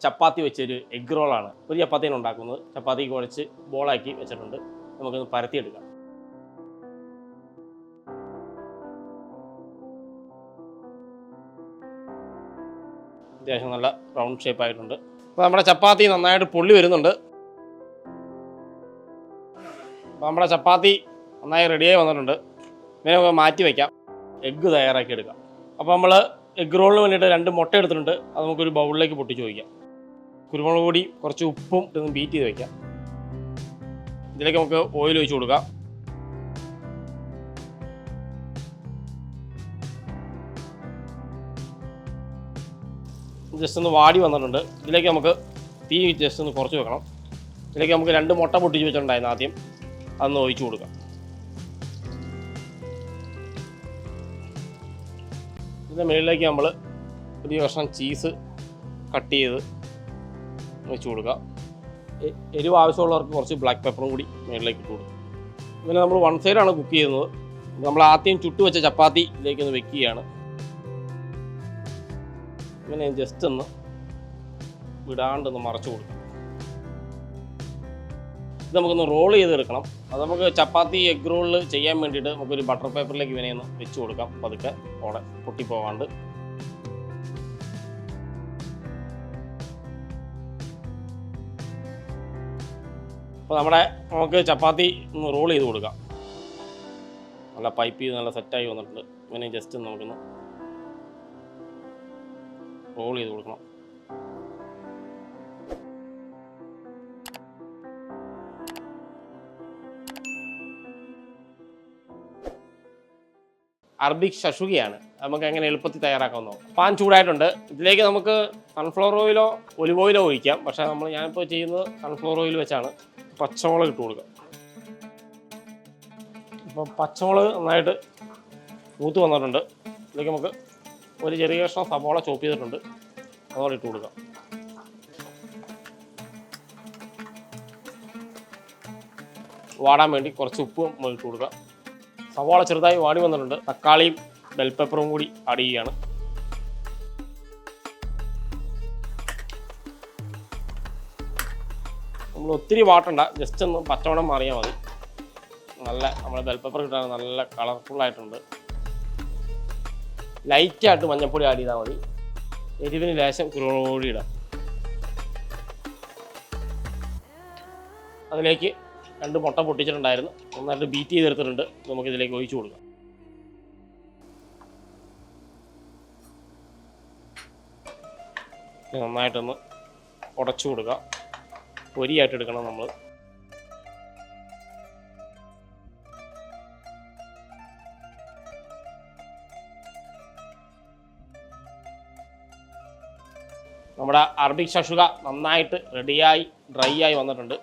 ചപ്പാത്തി വെച്ചൊരു എഗ് റോളാണ്. ഒരു ചപ്പാത്തിയാണ് ഉണ്ടാക്കുന്നത്. ചപ്പാത്തി കുഴച്ച് ബോളാക്കി വെച്ചിട്ടുണ്ട്. നമുക്കൊന്ന് പരത്തിയെടുക്കാം. അത്യാവശ്യം നല്ല റൗണ്ട് ഷേപ്പ് ആയിട്ടുണ്ട്. അപ്പോൾ നമ്മുടെ ചപ്പാത്തി നന്നായിട്ട് പൊള്ളി വരുന്നുണ്ട്. അപ്പോൾ നമ്മുടെ ചപ്പാത്തി നന്നായി റെഡിയായി വന്നിട്ടുണ്ട്. ഇതിനെ നമുക്ക് മാറ്റി വയ്ക്കാം. എഗ്ഗ് തയ്യാറാക്കി എടുക്കാം. അപ്പോൾ നമ്മൾ എഗ് റോളിന് വേണ്ടിയിട്ട് 2 മുട്ട എടുത്തിട്ടുണ്ട്. അത് നമുക്കൊരു ബൗളിലേക്ക് പൊട്ടിച്ച് വയ്ക്കാം. കുരുമുളക് പൊടി, കുറച്ച് ഉപ്പും ഇതൊന്ന് ബീറ്റ് ചെയ്ത് വയ്ക്കാം. ഇതിലേക്ക് നമുക്ക് ഓയിൽ ഒഴിച്ച് കൊടുക്കാം. ജസ്റ്റ് ഒന്ന് വാടി വന്നിട്ടുണ്ട്. ഇതിലേക്ക് നമുക്ക് തീ ജസ്റ്റ് ഒന്ന് കുറച്ച് വെക്കണം. ഇതിലേക്ക് നമുക്ക് 2 മുട്ട പൊട്ടിച്ച് വെച്ചിട്ടുണ്ടായിരുന്നു. ആദ്യം അതൊന്ന് ഒഴിച്ച് കൊടുക്കാം. ഇതിൻ്റെ മുകളിലേക്ക് നമ്മൾ ഒരു കഷ്ണം ചീസ് കട്ട് ചെയ്ത് വെച്ച് കൊടുക്കാം. എരിവ് ആവശ്യമുള്ളവർക്ക് കുറച്ച് ബ്ലാക്ക് പെപ്പറും കൂടി മുകളിലേക്ക് ഇട്ട് കൊടുക്കും. ഇങ്ങനെ നമ്മൾ 1 സൈഡാണ് കുക്ക് ചെയ്യുന്നത്. നമ്മൾ ആദ്യം ചുട്ട് വെച്ച ചപ്പാത്തി ഇതിലേക്ക് ഒന്ന് വെക്കുകയാണ്. ഇങ്ങനെ ജസ്റ്റ് ഒന്ന് വിടാണ്ടൊന്ന് മറച്ചു കൊടുക്കാം. ഇത് നമുക്കൊന്ന് റോൾ ചെയ്തെടുക്കണം. അത് നമുക്ക് ചപ്പാത്തി എഗ് റോളിൽ ചെയ്യാൻ വേണ്ടിയിട്ട് നമുക്കൊരു ബട്ടർ പേപ്പറിലേക്ക് ഇവനെ ഒന്ന് വെച്ച് കൊടുക്കാം. പതുക്കെ ഓടെ പൊട്ടിപ്പോകാണ്ട്. അപ്പോൾ നമുക്ക് ചപ്പാത്തി ഒന്ന് റോൾ ചെയ്ത് കൊടുക്കാം. നല്ല പൈപ്പ് ചെയ്ത് നല്ല സെറ്റായി വന്നിട്ടുണ്ട്. ഇങ്ങനെ ജസ്റ്റ് നമുക്കൊന്ന് റോൾ ചെയ്ത് കൊടുക്കണം. അറബിക് ഷഷുകയാണ്. നമുക്ക് എങ്ങനെ എളുപ്പത്തിൽ തയ്യാറാക്കാമെന്നോ. പാൻ ചൂടായിട്ടുണ്ട്. ഇതിലേക്ക് നമുക്ക് സൺഫ്ലവർ ഓയിലോ ഒലിവ് ഓയിലോ ഒഴിക്കാം. പക്ഷേ ഞാനിപ്പോൾ ചെയ്യുന്നത് സൺഫ്ലവർ ഓയിൽ വെച്ചാണ്. പച്ചമുളക് ഇട്ട് കൊടുക്കാം. അപ്പോൾ പച്ചമുളക് നന്നായിട്ട് മൂത്ത് വന്നിട്ടുണ്ട്. ഇതിലേക്ക് നമുക്ക് ഒരു ചെറിയ കഷ്ണം സവാള ചോപ്പ് ചെയ്തിട്ടുണ്ട്. അതോടെ ഇട്ട് കൊടുക്കാം. വാടാൻ വേണ്ടി കുറച്ച് ഉപ്പും ഇട്ട് കൊടുക്കാം. സവാള ചെറുതായി വാടി വന്നിട്ടുണ്ട്. തക്കാളിയും ബെൽ പെപ്പറും കൂടി ആഡ് ചെയ്യുകയാണ്. നമ്മൾ ഒത്തിരി വാട്ടണ്ട, ജസ്റ്റ് ഒന്ന് പച്ചമണം മാറിയാൽ മതി. നമ്മൾ ബെൽ പെപ്പർ കിട്ടാൻ നല്ല കളർഫുള്ളായിട്ടുണ്ട്. ലൈറ്റായിട്ട് മഞ്ഞൾപ്പൊടി ആഡ് ചെയ്താൽ മതി. എരിവിന് ലേശം കുരുമുളക് പൊടി ഇടാം. അതിലേക്ക് 2 മുട്ട പൊട്ടിച്ചിട്ടുണ്ടായിരുന്നു. നന്നായിട്ട് ബീറ്റ് ചെയ്തെടുത്തിട്ടുണ്ട്. നമുക്ക് ഇതിലേക്ക് ഒഴിച്ചു കൊടുക്കാം. നന്നായിട്ടൊന്ന് ഉടച്ചു കൊടുക്കാം. പൊരിയായിട്ട് എടുക്കണം നമ്മൾ. നമ്മുടെ അറബിക് ഷഷുക നന്നായിട്ട് റെഡിയായി ഡ്രൈ ആയി വന്നിട്ടുണ്ട്.